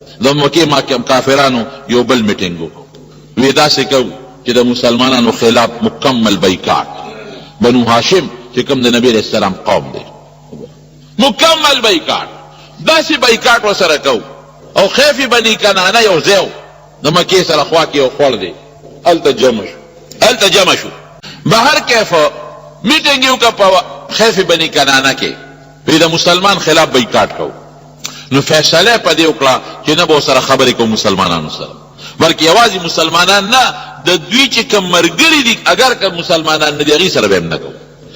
د مکې کافرانو یو بل میټینګ وکړو، وی داسې کوو چې د مسلمانانو خلاف مکمل بایکاټ. بنو هاشم چې کوم د نبی علیہ السلام قوم دی، مکمل بایکاټ، داسې بایکاټ ورسره کوو. او خیف بني کنانه یو ځای د مکې سره خوا کې یو خوړ دی، هلته جمع شو. بهر کیف میټینګ یې وکړه په خیف بني کنانه کې، وی د مسلمان خلاف بایکاټ کوو. نو فیصله په دې وکړه چې نه به سره خبرې کوو مسلمانانو سره، بلکې یوازې مسلمانان نه، د دوی چې کوم مرګري دي اگر که مسلمانان نه دي هغې سره به هم نه کوو،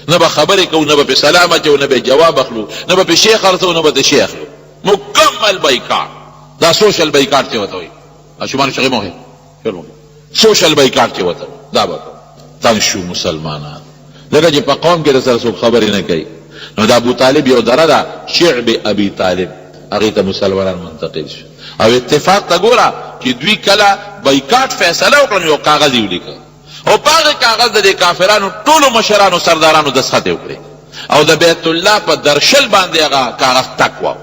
نه به خبرې کوو، نه به په سلام اچو، نه به جواب اخلو، نه به په شیخ ارسو، نه به د شیخ اخلو. مکمل بایکاټ، دا سوشل بایکاټ چې ورته وایي، شمال شغې مو سوشل بایکاټ چې ورته دا به تنګ شو مسلمانان، لکه چې په قوم کې د سره څوک خبرې نه کوي. نو د ابو طالب یو دره ده، شعب ابي طالب، هغې ته مسلمانان منتقل شو. او اتفاق ته ګوره چې دوی کله بایکاټ فیصله وکړه، یو کاغذ یې ولیکه، او په هغه کاغذ د دې کافرانو ټولو مشرانو سردارانو دستخط یې وکړې، او د بیت الله په درشل باندې هغه کاغذ ټک واو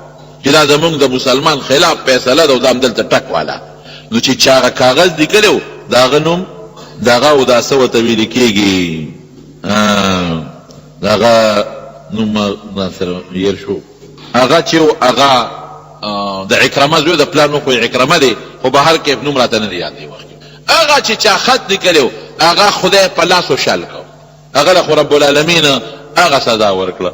چې دا زمونږ د مسلمان خلاف فیصله ده، او دا همدلته ټک واله. نو چې چا هغه کاغذ لیکلی و، د هغه نوم د هغه او دا څه ورته ویل کېږي، د هغه نوم سره هیر شو، هغه چې هغه د عکرمه زوی د پلان نو خو عکرمه دی، خو بهر کې نوم راته نه دی یاد دی وخت. هغه چې چا خط لیکلی و، هغه خدای په لاس وشل کو، هغه له خو رب العالمین هغه سزا ورکړه.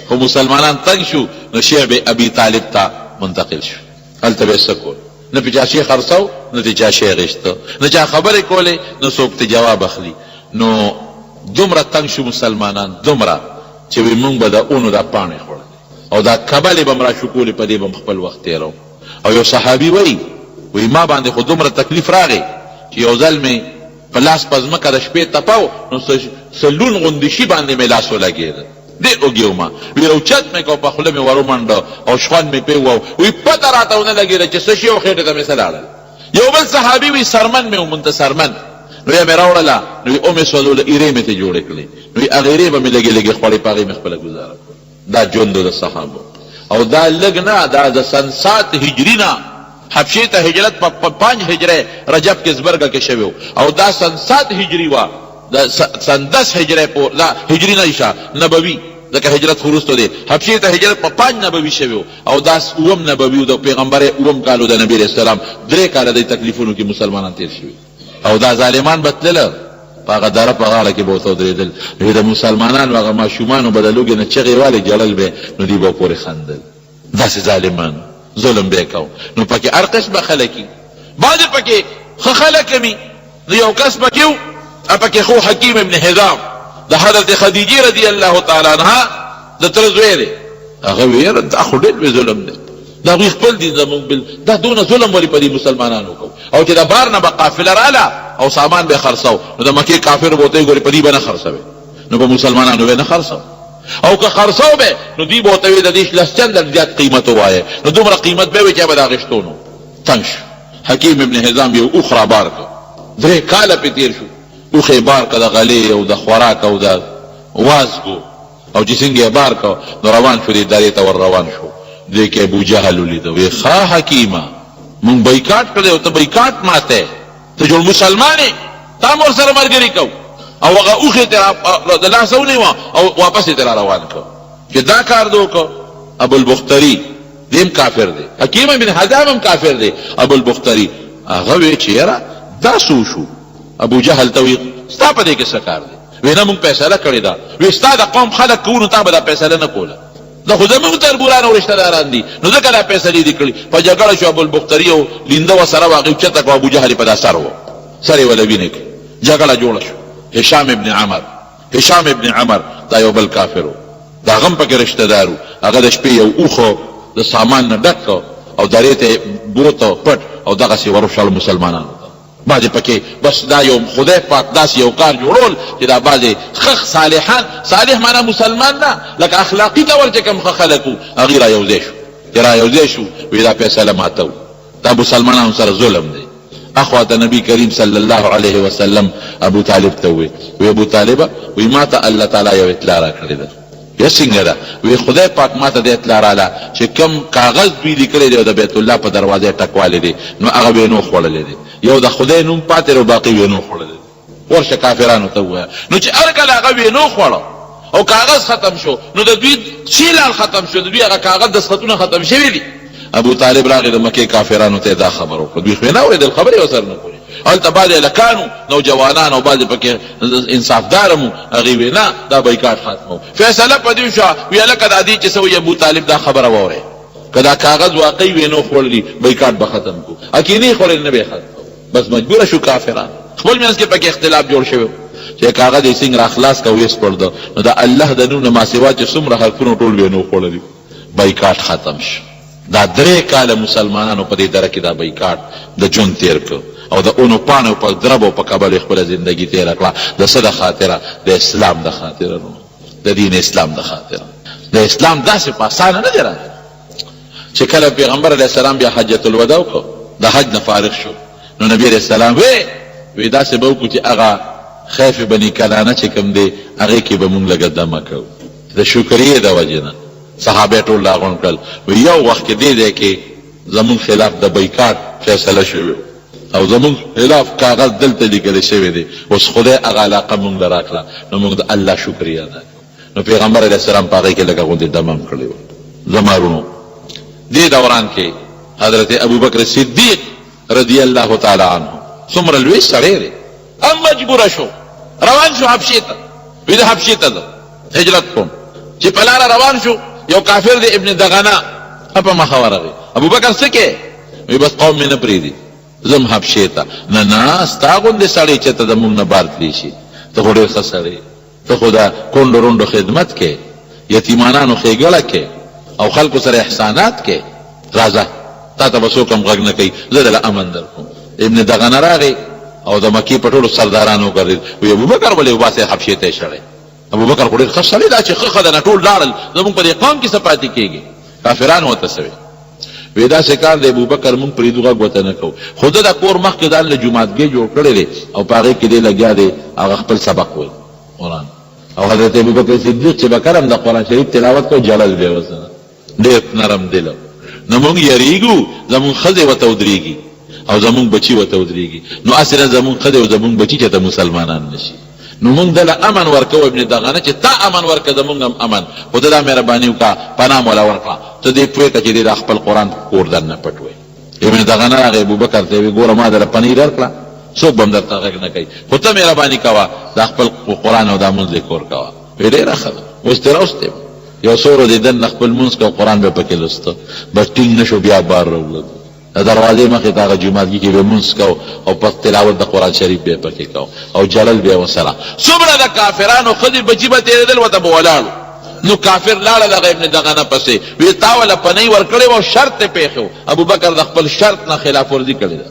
خو مسلمانان تنګ شو، نو شعب ابي طالب ته منتقل شو، هلته به یې څه کول، نه په چا شیخ خرڅو، نه د چا شی غیشته، نه چا خبرې کولې، نه څوک ته جواب اخلي. نو دومره تنګ شو مسلمانان، دومره چې وی مونږ به د اونو دا پاڼې خوړلې، او دا کبلې به م را شکولې، په دې به م خپل وخت تېرو. او یو صحابي وی ما باندې خو دومره تکلیف راغی چې یو ځل مې په لاس په ځمکه د شپې تپاو، نو سلون غوندې شي باندې مې لاس ولګېده، ډېر اوږې وما، وی اوچت مې کو، په خوله مې ور ومنډه، او شخوند مې پې وواو، وی پته راته ونه لګېده چې څه شي، او خېټې ته مې څه لاړل. یو بل صحابي وی سرمن مې ومونته، سرمن، نو یې مې راوړله، نو او مې سولوله، ایرې مې ته جوړې کړې، نو هغې ایرې به مې لږې لږې خوړې، په هغې مې خپله ګزاره کړه. دا ژوند د صحابو. او دا لږ نه، دا د سن 7 هجري نه حبشې ته هجرت په 5 هجرې رجب کې زبرګه کې شوی، او دا سن 7 هجري وه، دا سن 10 هجرې پورې، دا هجري نه ایشه نبوي، ځکه هجرت خو وروسته دی. حبشې ته هجرت په 5 نبوي شوی، او دا 7 نبوي و، د پیغمبر 7 کالو د نبي علیه السلام 3 کاله د تکلیفونو کې مسلمانان تیر شوي. او دا ظالمان به تلله په هغه دره په غاړه کې به ورته ودرېدل، د مسلمانانو هغه ماشومانو به د لوږې نه چغې والې جړل به، نو دوی به پورې خندل. داسې ظالمان ظلم به یې کو. نو پکې هر قسمه خلک وي، بعضې پکې ښه خلک وي. نو یو کس پکې و، پکې خو حکیم ابن حزام د حضرت خدیجې رضی الله تعالی عنها د تره زوی دی. هغه وی یاره دا خو ډېر لوی ظلم دی، دا هغوی خپل دي زمونږ دا دونه ظلم ولې په دې مسلمانانو کو. او چې د بار نه به قافله راله او سامان به خرڅو، نو د مکې کافر به ورته وایي ګورې په دې به نه خرڅوې، نو په مسلمانانو به نه خرڅو. او که خرڅو به، نو دوی به ورته وایي د دې 10 چنده زیات قیمت ووایه، نو دومره قیمت به وایي چې به د اخېستو. نو تنګ شو. حکیم ابن حزام یو اوښ رابار کړ، 3 کاله پې تېر شو، اوښ یې بار کړه د غلې او د خوراک او د وازګو، او چې څنګه یې بار کړه، نو روان شو، دې درې ته ور روان شو. دې کې ابو جهل ولیده، وی ښه حکیمه مونږ بایکاټ کړی او ته بایکاټ ماته، ته جوړ مسلمان یې، تا هم ورسره ملګري کو. او هغه اوښ یې د لاسه ونیوه او واپس یې ترې روان کړ چې دا کار دې وکړ. ابوالبختري دې هم کافر دی، حکیم بن حزام هم کافر دی. ابوالبختري هغه وی چې یاره دا څه شو؟ ابو جهل ته وی ستا په دې کې څه کار دی؟ وی نه مونږ فیصله کړې ده، وی ستا د قوم خلک کوو، نو تا به دا فیصله نه کوله، دا خو زمونږ تربوران او رشته داران دي، نو ځکه دا فیصلې دې کړي. په جګړه شو، ابوالبختري او لینده ورسره وه، هغې اوچته کړه، ابو جهل یې په دا سر و، سر یې وله وینې کړې، جګړه جوړه شو. هشام ابن عمر دا یو بل کافر و، دا هغه هم پکې رشته دار و. هغه د شپې یو اوښ د سامان نه ډک کړ او درې ته یې بوته پټ، او دغسې ورشل مسلمانانو ته. بعضې پکې بس دا یو خدای پاک داسې یو کار جوړول چې دا بعضې ښه صالحان، صالح معنا مسلمان نه، لکه اخلاقي ډول چې کوم ښه خلک وو، هغوی را یو ځای شو. چې را یو ځای شو، وی دا فیصله ماته و، دا مسلمانانو سره ظلم دی. اخواته نبی کریم صلی الله علیه وسلم ابو طالب ته وی ابو طالبه، وی ما ته الله تعالی یو اطلاع را کړې ده، یا څنګه ده؟ وی خدای پاک ماته د اطلاع رااله چې کم کاغذ دوی لیکلی دی او د بیت الله په دروازه ټکوالی دی نو هغه به نو خوړلی دی، یو د خدای نوم پاتې او باقي به نو خوړلی دی. ورشه کافرانو ته ووایه نو چې هر کله هغه به نو خوړه او کاغذ ختم شو نو د دوی شیلال ختم شو، د دوی هغه کاغذ دستخطونه ختم شوي دي. ابو طالب راغی د مکې کافرانو ته دا خبر وکړه، دوی خو یې نه اورېدل، خبرې ورسره نه کوي. هلته بعضې هلکانو نوجوانان او بعضې پکې انصافداره مو هغوی وی نه دا بایکاټ ختمو. فیصله په دې شوه وی هلکه دا دې چې څه وایي ابو طالب دا خبره واورئ، که دا کاغذ واقعي وی نو خوړلي بایکاټ به ختم کړو، اکینې خوړل نه به ختم. بس مجبوره شو کافران، خپل منځ کې پکې اختلاف جوړ شوی چې کاغذ یې څنګه راخلاص که ویې سپړده نو د الله د نوم نه ما سوا چې څومره حرفونه ټول وی نو خوړلي، بایکاټ ختم شو. دا 3 کاله مسلمانانو په دې دره کې دا بایکاټ د ژوند تیر کړ او د اونو پانو په درب او په کبل خپل زندگی تیر کړه. د څه د خاطره؟ د اسلام د خاطره، د دین اسلام د خاطره. د اسلام داسې په اسانه نه دی راغلی چې کله پیغمبر علیه السلام بیا حجة الوداع وکړو، د حج نه فارغ شو نو نبی علیه السلام وی داسې به وکړو چې هغه خیف بني کنانه چې کوم دی هغې کې به مونږ لږه دمه کوو د شکریې د وجې نه. صحابه ټول راغونډ کړل، وی یو وخت کې دی کې زمونږ خلاف د بایکاټ فیصله شوې او زمونږ خلاف کاغذ دلته لیکلی شوی دی، اوس خدای هغه علاقه مونږ له راکړه نو مونږ د الله شکریه ادا کړو. نو پیغمبر علیه السلام په هغې کې لږه غوندې دم هم کړی و. زمارونو دې دوران کې حضرت ابوبکر صدیق رضی الله تعالی عنه څومره لوی سړی دی، هم مجبوره شو روان شو حبشې ته. وی د حبشې ته ځم هجرت کوم چې په لاره روان شو یو کافر دی ابن دغنا په مخه ورغی. ابوبکر څه کې؟ وی بس قوم مې نه پرېږدي زم حبشې ته. نه نه ستا غوندې سړی چې ته زمونږ نه بار تللی شي، ته خو ډېر ښه سړی، ته خو د کونډو رونډو خدمت کې، یتیمانانو ښېګړه کې او خلکو سره احسانات کې، راځه تا ته به څوک هم غږ نه کوي، زه دله امن در کوم. ابن دغنه راغی او د مکې په ټولو سردارانو وګرځېد، وی ابوبکر ولې وباسئ حبشې ته یې شړی. ابوبکر خو ډېر ښه سړی دا چې ښه ښه ده نه ټول لاړل، زمونږ په دې قوم کې څه پاتې کېږي. کافرانو ورته څه وی؟ وی داسې کار دی ابوبکر مونږ پرېږدو غږ ورته نه کوو. خو ده د کور مخکې ځان له جوماتګۍ جوړ کړی دی او په هغې کې دی لګیا دی هغه خپل سبق وایي قرآن. او حضرت ابوبکر صدیق چې به کله هم د قرآن شریف تلاوت کوي جړل دی ورسره، ډېر نرم دله. نو مونږ یریږو زمونږ ښځې ورته ودرېږي او زمونږ بچي ورته ودرېږي، نو هسې نه زمونږ ښځې او زمونږ بچي چې ته مسلمانان نه شي. نو مونږ دله امن ورکوو ابن دغنه چې تا امن ورکړه زمونږ هم امن، خو ته دا مهرباني وکړه پناه مولا ورکړه، ته دې پوه کړه چې دې د خپل قرآن کور دننه پټ وی. ابن دغنه راغی ابوبکر ته وی ګوره ما دله پنیر درکړه، څوک به هم درته غږ نه کوي، خو ته مهرباني کوه دا خپل قرآن او دا مونځ دې کور کوه. وی ډېره ښه ده، اوس دې راوستې یو څو ورځې دننه خپل مونځ کوه قرآن به پکې لوسته، بس ټینګ نه شو بیا بار راوړه د دروازې مخې ته هغه جوماتګي کې به مونځ کو او پس تلاوت د قرآن شریف به پکې کو او جلل به ورسره. څومره د کافرانو ښځې بچي به تېرېدل ورته به ولاړو. نو کافر لاړه دغه ابن دغنه پسې، وی تا وله پنۍ ورکړې وه او شرط یې پېښې و. ابوبکر د خپل شرط نه خلاف ورزي کړې ده،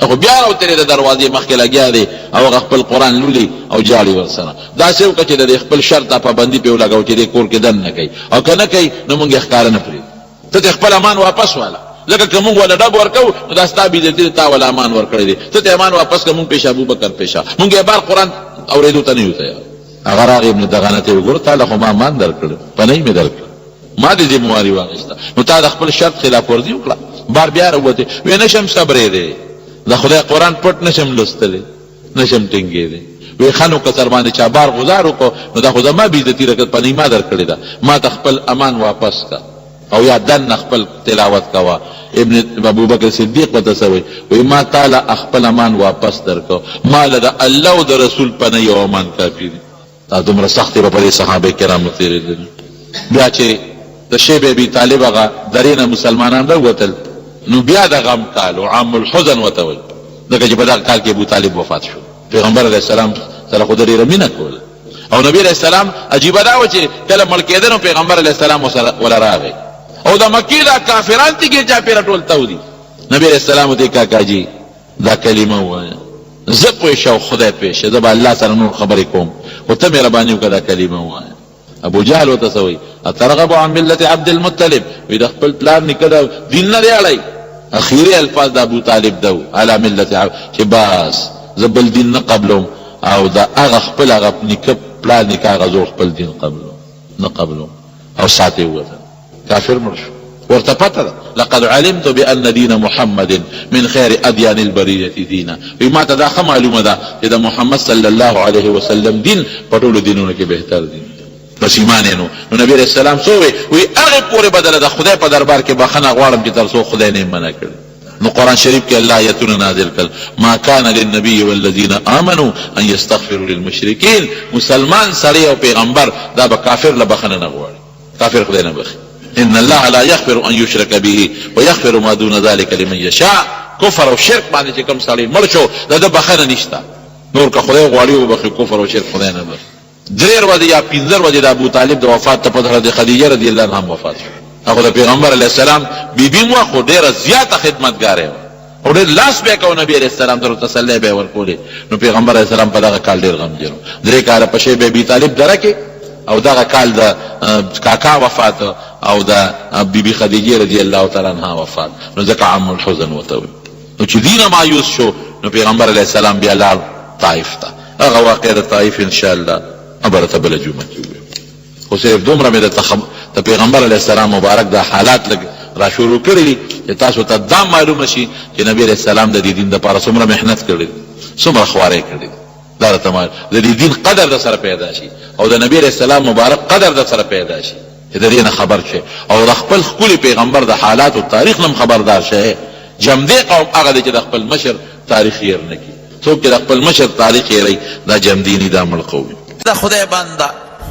خو بیا راوتېرېده دروازې مخکې لګیا دی او هغه خپل قرآن لولي او جاړي ورسره. داسې وکړه چې د خپل شرط ته پابندي پرې ولګوو چې دې کور کې دننه کوي، او که نه کوي نو مونږ یې ښکاره نه پرېږدو، ته دې خپل امان واپس واله. لکه که مونږ وله ډب ورکوو نو دا ستا بېعزتي تا وله امان ورکړی دی، ته ته امان واپس که مونږ پېشه ابوبکر پېشه، مونږ یې بار قرآن اورېدو ته نه یو تیار. هغه راغی ابن دغنه ته یې وګوره تا له خو ما امان در کړی، پنۍ مې در کړه، ما دې ذمواري واخېسته، نو تا د خپل شرط خلاف ورزي وکړه. بار بیا راووتې، وی نشم صبرېدی، د خدای قرآن پټ نشم لوستلی، نشم ټینګېدی. وی ښه نو که سر باندې چا بار غذار وکړو نو دا خو زما بېعزتي ده، پنۍ ما در کړې ده، ما ته خپل امان واپس که او یا دننه خپل تلاوت کوه. ابن ابوبکر صدیق ورته څه وایي؟ وایي ما تاله خپل امان واپس درکړو، ما له د الله او د رسول پنۍ او امان کافي دي. دا دومره سختې به په دې صحابه کرامو تېرېدلې. بیا چې د شیب ابي طالب هغه درې نه مسلمانان راووتل نو بیا د غم کال و عام الحزن ورته وایي، ځکه چې په دغه کال کې ابو طالب وفات شو. پیغمبر علیه السلام سره خو د ډېره مینه کوله او نبي علیه السلام عجیبه دا وه چې کله مړ کېده نو پیغمبر علیه السلام وله راغی او د مکې دا کافران تېږې چاپېره ټول تودي. نبي علیه السلام ورته کاکاجي دا کلمه ووایه، زه پوه شه او خدای پوه شه، زه به الله سره نور خبرې کوم، خو ته مهرباني وکړه دا کلمه ووایه. ابو جهل ورته څه وایي؟ اترغب عن ملت عبد المطلب، وی د خپل پلار نیکه د دین نه دی اړی. اخیري الفاظ د ابو طالب ده علی ملت چې بس زه بل دین نه قبلوم او د هغه خپل هغه نیکه پلار نیکه هغه زور خپل دین قبلوم نه قبلوم. او ساتي وطن کافر مړ شو ورته پته ده لقد علمت بان دين محمد من خير اديان البريه دينا وی ما ته دا ښه معلومه ده چې د محمد صلی الله علیه وسلم دین په ټولو دینونو کې بهتر دین بس ایمان یې نو نبی علیہ السلام څه وی هغه پورې بدله د خدای په دربار کې بخښنه غواړم چې تر څو خدای نه منع کړي نو قرآن شریف کې الله آیتونه نازل کړل ما كان للنبي والذين آمنوا ان يستغفروا للمشركين مسلمان سړی او پیغمبر دا به کافر له بخښنه نه غواړي کافر خدای نه بخښي ان الله لا يغفر ان يشرك به ويغفر ما دون ذلك لمن يشاء کفر او شرک باندې چې کوم سړی مړ شو دا د بخښنه نشته نور که خدای غواړي وبخښي کفر او شرک خدای نه بخښي درې ورځې یا پنځه ورځې د ابو طالب د وفات ته په حضرت خدیجه رضی الله عنها وفات شو هغه د پیغمبر علیه السلام بیبي مو خو ډېره زیاته خدمتګاره وه او ډېر لاس به یې کوه نبي علیه السلام ته تسلی به یې ورکولې نو پیغمبر علیه السلام په دغه کال ډېر غمجن و 3 کاله په شی به ابي طالب دره کې او دغه کال د کاکا وفات او د بیبي خدیجه رضی الله تعالی عنها وفات نو ځکه عام الحزن ورته وایي نو چې دینه مایوس شو نو پیغمبر علیه السلام بیا لاړ طایف ته هغه واقع د طایف انشاءالله ابرته بله جمعه کې ووایو خو صرف دومره مې د پیغمبر علیه السلام مبارک دا حالات لږ را شروع کړي دي چې تاسو ته دا معلومه شي چې نبی علیه السلام د دې دین دپاره څومره محنت کړی دی څومره خوارۍ کړې دي دا راته د دې دین قدر در سره پیدا شي او د نبی علیه السلام مبارک قدر در سره پیدا شي چې د دې نه خبر شي او د خپل ښکلي پیغمبر د حالات و تاریخ نه خبردار شي جمدې قوم هغه دی چې د خپل مشر تاریخ هېر نه کړي څوک چې د خپل مشر تاریخ هېروي دا جمدیني دا مړ قوم د خدای بنده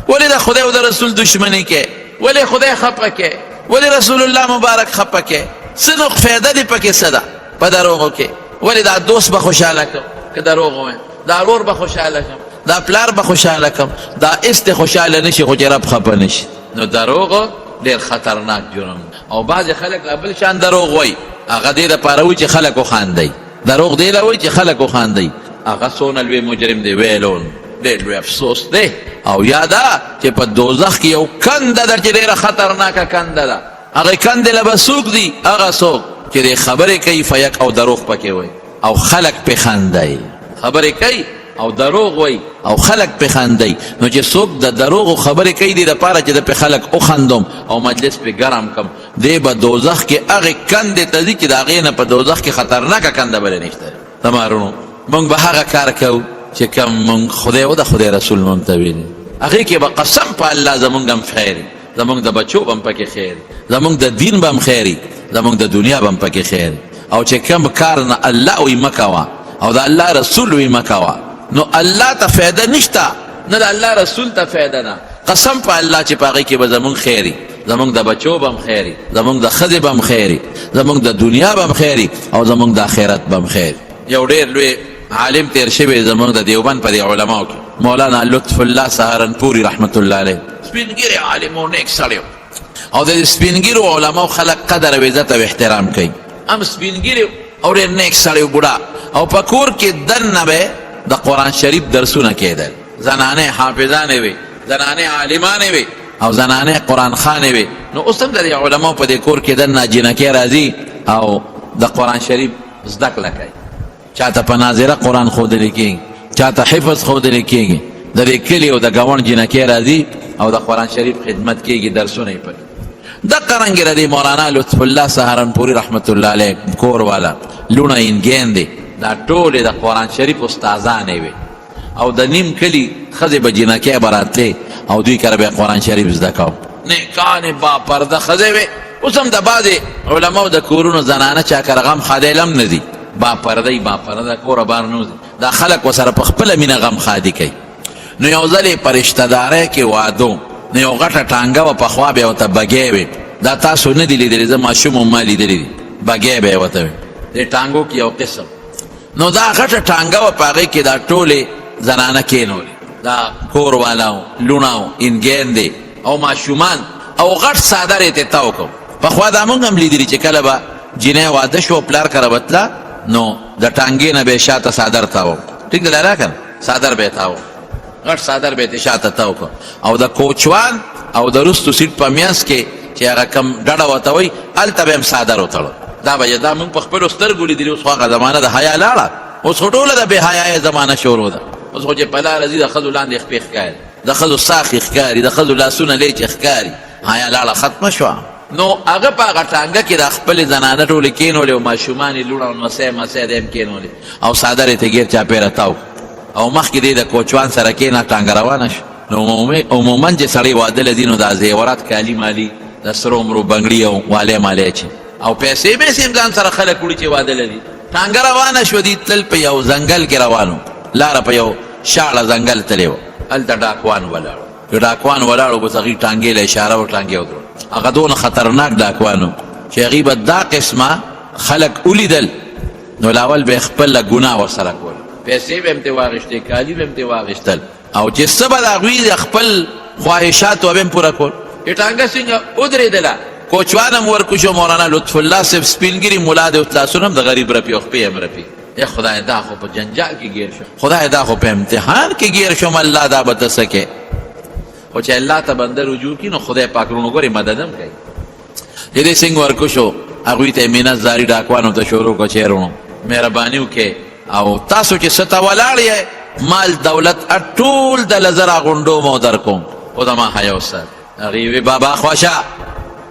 ولې د خدای او د رسول دشمنی کې ولې خدای خفه کې ولې رسول الله مبارک خفه کې څه نو فایده دې پکې څه ده په دروغو کې ولې دا دوست به خوشحاله کړم که دروغ ووایم دا ورور به خوشحاله کړم دا پلار به خوشحاله کړم دا است خوشحاله نشي خو چې رب خفه نشي نو دروغ ډېر خطرناک جرم او بعضې خلک لا بل شان دروغ وایي هغه دې دپاره وایي چې خلک وخاندئ دروغ دې له وایي چې خلک وخاندئ هغه څونه لوی مجرم دی ویلون ډېر لوی افسوس دی او یاده چې په دوزخ کې یو کنده ده چې ډېره خطرناکه کنده ده هغې کندې له به څوک دي هغه څوک چې دې خبرې کوي فیک او دروغ پکې وایي او خلک پې خندی خبرې کوي او دروغ وایي او خلک پې خندی نو چې څوک د دروغو خبرې کوي دې دپاره چې د پې خلک وخندم او مجلس پې ګرم کم دی به دوزخ کې هغې کندې ته ځي چې د هغې نه په دوزخ کې خطرناکه کنده بلې نشته تمارونو موږ به هغه کار کوو چې کوم مونږ خدای او د خدای رسول مونږ ته ویلي هغې کې به قسم په الله زمونږ هم خیر زمونږ د بچو به هم پکې خیر زمونږ د دین به هم خیر زمونږ د دنیا به هم پکې خیر او چې کوم کار نه الله وی مه کوه او د الله رسول وی مه کوه نو الله ته فایده نشته نه د الله رسول ته فایده نه قسم په الله چې په هغې کې به زمونږ خیري زمونږ د بچو به هم خیري زمونږ د ښځې به هم خیري زمونږ د دنیا به هم خیري او زمونږ د آخرت به هم خیري یو ډېر لوی عالم تیر شوی زمونږ د دیوبند په دې علماو کې مولانا لطف الله سهارنپوري رحمت الله علیه سپینګیری عالم او نیک سړی او د سپینګیرو علماو خلک قدر او عزت او احترام کوي هم سپینګیری او ډېر نیک سړی و بوډا او په کور کې دننه به د قرآن شریف درسونه کېدل زنانې حافظانې وې زنانې عالمانې وې او زنانې قرآن خانې وې نو اوس هم د دې علماو په دې کور کې دننه جینکې راځي او د قرآن شریف زده کړه کوي چاته په ناظره قرآن ښودلی کېږي چاته حفظ ښودلی کېږي د دې کلي او د ګاونډ جینکې راځي او د قرآن شریف خدمت کېږي درسونه یې پکې دقه رنګې د دې مولانا لطف الله سهارنپوري رحمت الله علیه کور والا لوڼه انګین دی دا ټولې د قرآن شریف استادانې وې او د نیم کلي ښځې به جینکې به راتلې او دوی کره به قرآن شریف زده کو نیکانې با پرده ښځې وې اوس هم د بعضې علماو د کورونو زنانه چا کره غم خادیل هم نه دي با پرده با پرده کوره بار نوځي دا خلک ورسره په خپله مینه غم خادي کوي نو یو ځل یې په رشتهدارۍ کې وادو نو یو غټه ټانګه وه پخوا به یې ورته بګۍ وې دا تاسو نه دي لیدلي زه ماشوم هم ما لیدلي دي بګۍ به یې ورته وې دې ټانګو کې یو قسم نو دا غټه ټانګه وه په هغې کې دا ټولې زنانه کېنولې دا کور والا لوڼه انګیندې او ماشومان او غټ څادر یې تې تاو کړو پخوا دا مونږ هم لیدلي چې کله به جینۍ واده شو پلار کره بتله نو د ټانګې نه به یې شاته څادر تاو ټیک دی لاره که څادر به یې تاو غټ څادر به یې تې شاته تاو کړو او د کوچوان او د رستو سیټ په میانځ کې چې هغه کم ډډه ورته وایي هلته به یې هم څادر وتړو دا به دا موږ په خپلو سترګو لیدلي اوس خو هغه زمانه د حیا لاړه اوس خو ټوله د بې حیایۍ زمانه شروع ده اوس خو چې په لاره ځي د ښځو لاندې خپې ښکاري د ښځو ساخې ښکاري د ښځو لاسونه لیچې ښکاري حیا لاړه ختمه شوه. نو هغه په هغه ټانګه کې د خپلې زنانه ټولې کېنولې او ماشومان یې لوڼه او نمسی دی هم کېنولې او څادر یې ته ګیر چاپېره تاو او مخکې دی د کوچوان سره کېنه ټانګه روانه شو. نو عموما چې سړی واده لدي نو دا زیورات کالي مالي د سرو مرو بنګړي او والې مالې چې او پیسې بیسې هم ځان سره خلک وړي چې واده لدي. ټانګه روانه شوه دي تل په یو ځنګل کې روانو لاره په یو شاړه ځنګل تللی وه. هلته ډاکوان ولاړو یو ډاکوان ولاړو بس هغې ټانګې له اشاره و ټانګې ودرول. هغه دونه خطرناک ډاکوانو چې هغې به دا قسمه خلک ولیدل نو لاول به یې خپله ګناه ورسره کول پیسې به هم ترې واخېستې کالي به هم ترې واخېستل او چې څه به د هغوی د خپل خواهشات به هم پوره کول. ټانګه څنګه ودرېدله کوچوان هم ورکوشو مولانا لطف الله صاحب سپینګري ملا دی لاسونه هم د غریب رپي او خپې هم رپي. ای خدای دا خو په جنجال کې ګیر شو خدای دا خو په امتحان کې ګیر شوم الله دا به ته څه کې خو چې الله ته بنده رجوع کړي نو خدای پاک ورونو ګورې مدد هم کوي. چې دې څنګه ورکوشو هغوی ته یې مینت زاري ډاکوانو ته شروع کړه چې ورونو مهرباني وکړئ او تاسو چې څه ته ولاړ یې مال دولت ټول د لزر غونډوم او در کوم خو زما حیا وسات. هغې وی بابا خوشه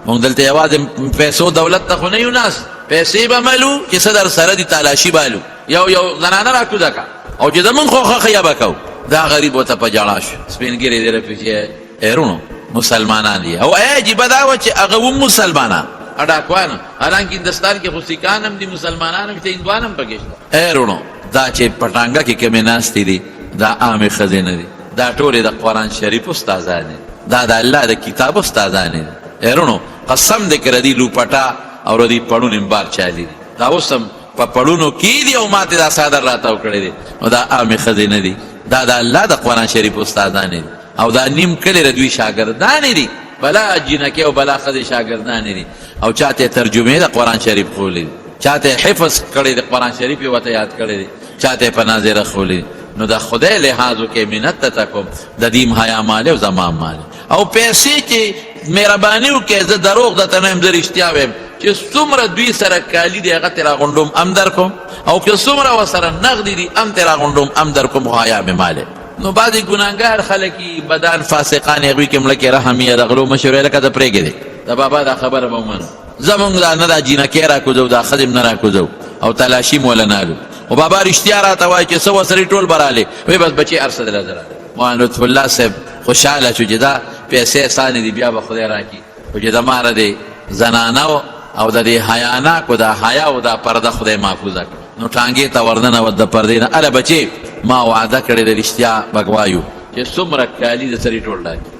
مونږ دلته یوازې پیسو دولت ته خو نه یو ناست پیسې به ملو چې څه در سره دي تالاشي بالو یو زنانه را کوزه که او چې زمونږ خو خیه به کوو. دا غریب ورته په ژړا شو سپینګیرې دی رپي چې ایرونو مسلمانان دي او عجیبه دا وه چې هغه هم مسلمانان ډاکوان حالانکه هندوستان کې خو سیکان هم دي مسلمانان هم شته هندوان هم پکې شته. ایرونو دا چې په ټانګه کې کومې ناستې دي دا عامې ښځې نه دي دا ټولې د قرآن شریف استادانې دا د الله د کتاب استادانې دي. ایرونو قسم دې که ردي لوپټا او ردي پړون هم بار چالي دي دا اوس هم په پړونو کې دي او ماته دا صادر راتاو کړی دي نو دا عامې ښځې نه دي دا د الله د قرآن شریف استادانې دي او دا نیم کلی د دوی شاګردانې دي بلا جینکې او بلا ښځې شاګردانې دي او چاته ترجمې د قرآن شریف خولی دي چاته حفظ کړی د قرآن شریف یې ورته یاد کړی دی چاته په ناظره خولی نو د خدای لحاظ وکړئ منت ته کوم د دې حیا مالې او زما مالې او پیسې چې مهرباني وکړئ زه دروغ درته نه یم زه رښتیا وایم چې څومره دوی سره کالي دی هغه ترې راغونډوم هم در کوم او که څومره ورسره نغدي دي هم ترې راغونډوم هم در کوم خو حیا مې مالې. نو بعضې ګناهګار خلک بدان فاسقان هغوی کې ملکې رحم یې د غلو مشورې لکه ته پرېږدې دی د بابا دا خبره به ومنو زمونږ دا نه دا جینکې را کوزو دا ښځې نه را کوزو او تلاشي مو ولنالو او بابا رښتیا راته وایي چې څه ورسره ټول به رالې وایي بس بچې هر څه دله زه رالې. مولانا لطف الله صاحب خوشحاله شو چې دا پیسې سانې دي بیا به خدای راکړي خو چې زما د زنانه او د دې حیاناکو دا حیا او دا پرده خدای محفوظه کړه نو ټانګې ته ورننوت د پردې نه اله بچې ما وعده کړې د رښتیا به وایو چې څومره کالي د سړي ټول راکړي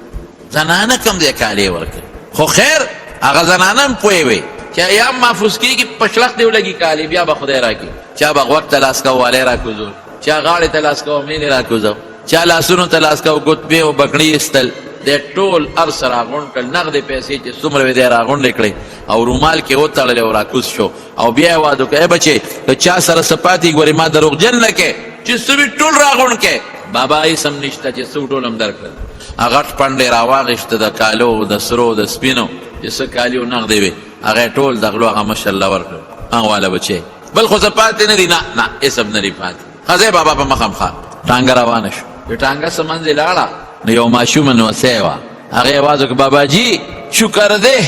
زنانه کم دی کالي ورکړي خو خیر هغه زنانه هم پوهې وې چې ایام محفوظ کېږي په شلخ دې ولګي کالي بیا به خدای راکړي چا به غوږ ته لاس کوو والی راکوزو چا غاړې ته لاس کوو میلې راکوزو چا لاسونو ته لاس کوو ګوتمې او بکڼې ایستل د ټول هر څه راغونډ کړل نغدې پیسې چې څومره وې دی راغونډې کړې او رومال کې وتړلې او راکوز شو او بیا یې واده وکړه بچې که چا سره څه پاتې ګورې ما دروغجن نه کې چې څه وي ټول راغونډ کې بابا هېڅ هم نشته چې څه ټول هم درکړل هغه غټ پنډې راواغېسته د کالو د سرو د سپینو چې څه کالي او نغدې وې هغه یې ټول د غلو هغه ماشاءالله ورکړل هغه واله بچې بل خو څه پاتې نه دي نه هېڅ هم نه دي پاتې ښځې بابا په مخامخا ټانګه روانه شو د ټانګه څه منځې لاړه نو یو ماشومه نوسی وه هغې یې آواز وکړه باباجي شکر دی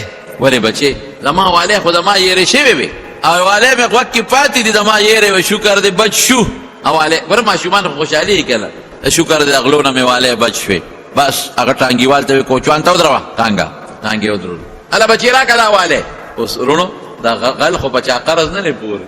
ولې بچې زما والی خو زما یېرې شوې وې او والی مې غوږ کې پاتې دي زما یېرې وې شکر دی بچ شو او والی ګوره ماشومان خو خوشحالي یې کله شکر دی د غلو نه مې والی بچ شوې بس هغه ټانګیوال ته وې کوچوان ته ودروه ټانګې ودرولو هله بچې راکړه دا والی اوس وروڼو دا غل خو په چا قرض نه دی پورې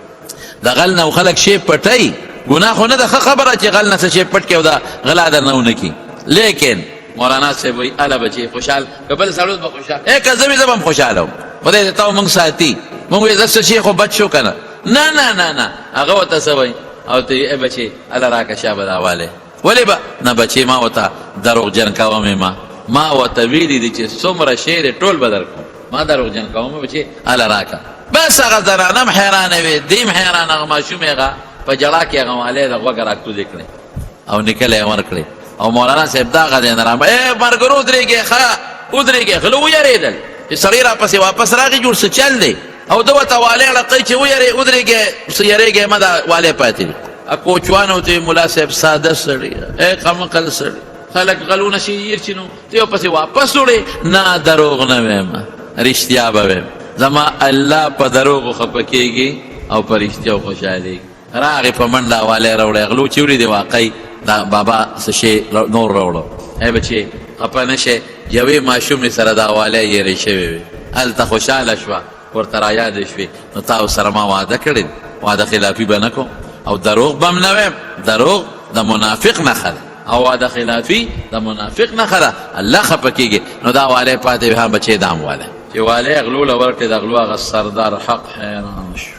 د غل نه خلک شی پټوي ګناه خو نه ده ښه خبره چې غل نه څه شی پټ کړي او دا غلا در نه ونه کړي لیکن مولانا صاحب وایي اله بچې خوشحال که بل سړی به خوشحال که زه مې زه به هم خوشحاله وم خدای دې تا موږ ساتي موږ وایي څه شی خو بچ شو که نه نه هغه ورته څه وایي او ته ای بچې اله راکړه شابه دا والی ولې به نه بچې ما ورته دروغجن کوم ما ورته ویلي دي چې څومره شی دی ټول به درکړم ما دروغجن کوم بچې اله راکړه بس هغه زنانه هم حیرانه وې دې هم حیرانه هغه ماشوم هغه په جړا کې هغه والی د غوږه راکوزې کړې او نکله یې ورکړې او مولانا صاحب دا غدې نه رام مرګرو ودرېږې ښه ودرېږې غله ویرېدل چې سړی راپسې واپس راغی جوړ څه چل دی او ده ورته والی ړقی چې ودرېږې څه یېرېږې مه دا والی پاتې دي کوچوان ورته ملا صاحب ساده سړی قمقل سړی خلق غلونه شي چنو ته پسې واپس وړې نه دروغ نه ویم رښتیا به ویم زما الله په دروغو خفه کېږي او په رښتیاو خوشحالېږي راغې په منډه حواله راوړی غلو چې وړي دی واقعي دا بابا څه شی نور راوړو ای بچې خفه نه شې یوې ماشومې سره دا حواله یېرې شوې وې هلته خوشحاله شوه ورته رایادې شوې نو تا سره ما واده کړی واده خلافي به نه کوم او دروغ به هم نه ویم دروغ د منافق نښه ده او واده خلافي د منافق نښه ده الله خفه کېږي نو دا والی پاتې وي ها بچې دام والی چې والی غلو له ورکړې د غلو هغه سردار حق حیران شو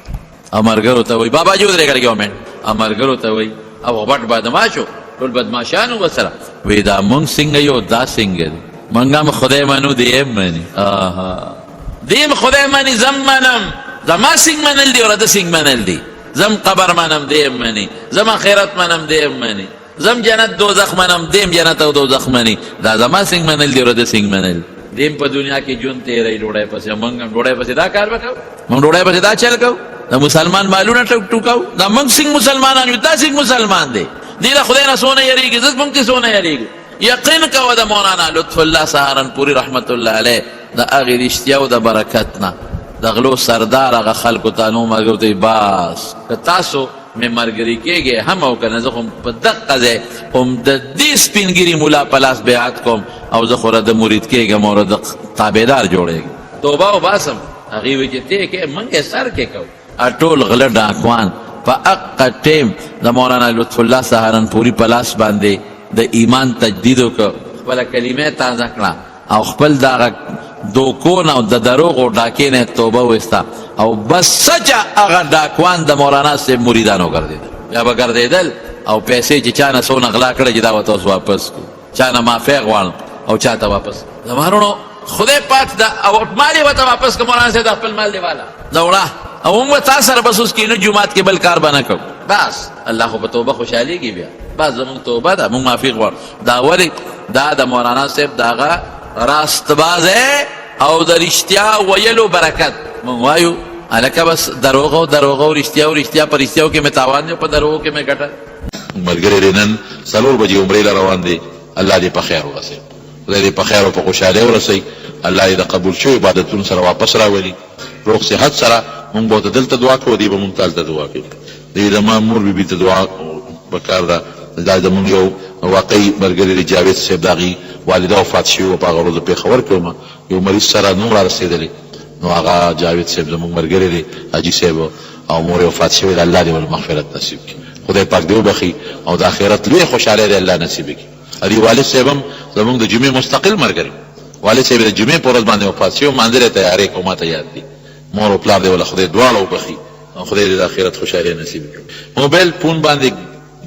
او ملګرو ته وایي بابا جي ودرېږه لږ یو منټ او ملګرو ته وایي او غټ بدماشو ټول بدماشانو ورسره وایي دا مونږ څنګه یو دا څنګه دی مونږ هم خدای منو دی هم مني دیم خدای مني زم منم زما سنگ منل دی ورته سنگ منل دی زم قبر منم دیم منی زم آخرت منم دیم منی زم جنت دوزخ منم دیم جنت او دوزخ منی دا زما سنگ منل دی ورته سنگ منل دیم په دنیا کې جون تیرې ډوړې پسې مونږ ډوړې پسې دا کار وکاو مونږ ډوړې پسې دا چل کو دا مسلمان مالونه ټوکاو دا مونږ سنگ مسلمانان یو دا سنگ مسلمان دی دی دا خدای نه سونه یریږي زس مونږ ته سونه یریږي یقین کو د مولانا لطف الله سهارنپوری رحمت الله علیه دا هغې رښتیا او د برکت نه د غلو سردار هغه خلکو ته نو ملګرو ته باس که تاسو مې ملګري کېږئ هم او که نه زه خو په دقه ځای هم د دې سپینګیري ملا په لاس بیعت کوم او زه خو د مرید کېږم او د تابعدار جوړېږم توبه وباسم هغې وایي چې ته کې موږ یې سر کې کوو ټول غله ډاکوان په هغه ټیم د مولانا لطف الله سهارنپوري په لاس باندې د ایمان تجدید وکړه خپله کلمه تازه کړه او خپل دغه دوکون او د دروغ او ډاکې نه توبه وستا او بس سچا هغه ډاکوان د مولانا صاحب مریدانو ګرځېدل یا به ګرځېدل او پیسې چې چا نه څونه غلا کړی چې دا ورته اوس واپس کړو چا نه معافی غواړم او چا ته واپس زما وروڼو خدای پاک دا او مال یې ورته واپس کړه مولانا صاحب د خپل مال دی والا دا وړه او موږ به تا سره بس اوس کینو جومات کې بل کار به نه کوو بس الله خو په توبه خوشحالېږي بیا بس زموږ توبه ده موږ معافي غواړو دا ولې دا د مولانا صاحب د هغه راستباز او د رښتیا ویلو برکت مونږ وایو هلکه بس دروغ او رښتیا او رښتیا په رښتیاو کې مې تاوان دی په دروغو کې مې ګټه ملګری دی نن 4 بجې عمرې له روان دی الله دې په خیر ورسوي خدای دې په خیر او په خوشحالۍ ورسوي الله دې د قبول شوي عبادتونو سره واپس راولي روغ صحت سره مونږ به ورته دلته دعا کوو دی به مونږ ته هلته دعا کوي دی زما مور بیبي ته دعا پکار ده دا زمونږ یو واقعي ملګری دی جاوید صاحب د هغې والده وفات شوي وه په هغه ورځ پېښور کې وم یو مریض سره نوم را رسېدلی نو هغه جاوید صاحب زموږ ملګری دی حاجي صاحب او مور یې وفات شوې ده الله دې ول مغفرت نصیب کړي خدای پاک دې وبخي او د آخرت لوی خوشحالۍ دې الله نصیب کړي دې والد صاحب هم زموږ د جمعې مستقل ملګری والد صاحب د جمعې په ورځ باندې وفات شوی مانځل یې تیارې کوم ما ته یاد دي مور او پلار دې وله خدای دواړه وبخي او خدای دې د آخرت خوشحالۍ نصیب کړي موبایل فون باندې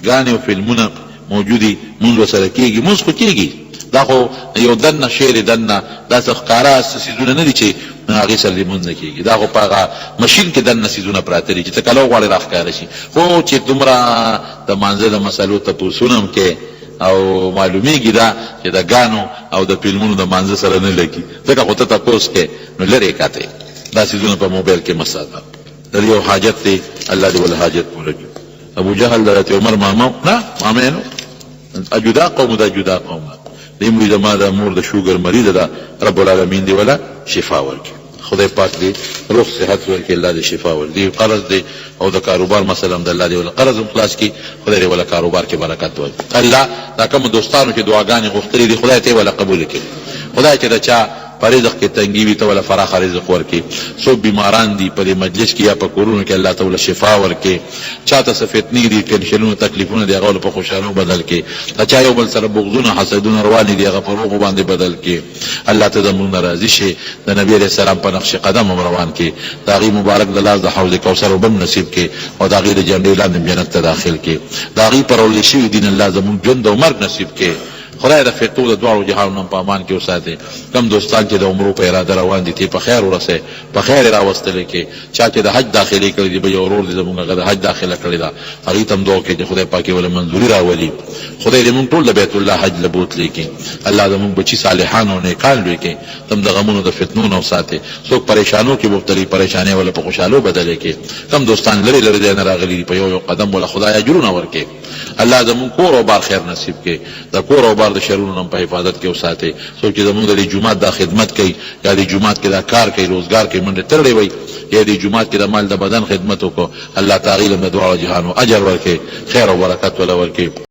ګانې او فلمونه موجودي مونږ ورسره کېږي مونځ خو کېږي دا خو یو دنه شعر دنه دا څه ښکاره څیزونه نه دي چې هغې سره لمونځ نه کېږي دا خو په هغه مشین کې دنه څیزونه پراته دي چې ته کله وغواړې راښکاره شي خو چې دومره د مانځه د مسلو تپوسونه هم کې او معلومیږي دا چې د ګانو او د فلمونو د مانځه سره نه لګي ځکه خو ته تپوس کې نو لرې کاتې دا څیزونه په موبایل کې مه ساته د یو حاجت دی الله دې ول حاجت پوره کړي ابو جهل د حضرت عمر ماما نه مامې نو جدا قوم دا جدا قوم دی مړي د ما د مور د شوګر مریضه ده رب العالمین دی ولا شفا ورکړي خدای پاک دی روغ صحت ورکړي الله دې شفا ورکړي قرض دی او د کاروبار مثلا د الله دی ولا قرض خلاص کړي خدای دې ولا کاروبار کې برکت ورکړي الله دا کوم دوستانو چې دعاګانې غوښتلې دي خدای ته ولا قبول کړي خدای چې دا چا په رزق کې تنګي وي ته ولا فراخ رزق ورکړي څوک بیماران دي په دې مجلس کې یا په کورونو کې الله تعالی شفا ورکړي چاته څه فتنې دي ټینشنونه تکلیفونه دي هغه په خوشحالو بدل کړي دا چا یو بل سره بغضونه حسدونه روان دي هغه په روغو باندې بدل کړي الله ته زموږ راضي شي د نبی علیه السلام په نقش قدم هم روان کړي د هغې مبارک د لاس د حوض کوثر اوبه هم نصیب کړي او د هغې د جنډې لاندې جنت ته داخل کړي د هغې په راوړل شوي دین الله زموږ ژوند او مرګ نصیب کړي خدای د فتو د دواړو جهانونو په امان کې وساتي کم دوستان چې د عمرو په اراده روان دي تی په خیر ورسه په خیر راوستل کې چا چې د حج داخلي کړی دی به یو ورور دی زموږ هغه د حج داخله کړی دا هغې ته هم دعا کوي چې خدای پاک ول منظوري راولي خدای دې موږ ټول د بیت الله حج له بوتلې کې الله زموږ بچي صالحان او نیکان لوی کې تم د غمونو د فتنو نه وساتي څوک پریشانو کې مبتلي پریشانې ولا په خوشحالو بدلې کې کم دوستان لري لري دی نه راغلي په یو قدم ولا خدای اجرونه ورکړي الله زموږ کور او بار خیر نصیب کړي د کور او کاروبار د شرونو په حفاظت کې وساتئ. څوک چې زموږ د جومات دا خدمت کوي یا د جومات کې دا کار کوي روزګار کوي منډه تړلې وي یا د جومات کې د مال د بدن خدمت وکړو الله تعالی له دعا او جهان اجر ورکړي خیر او برکت ولا ورکړي.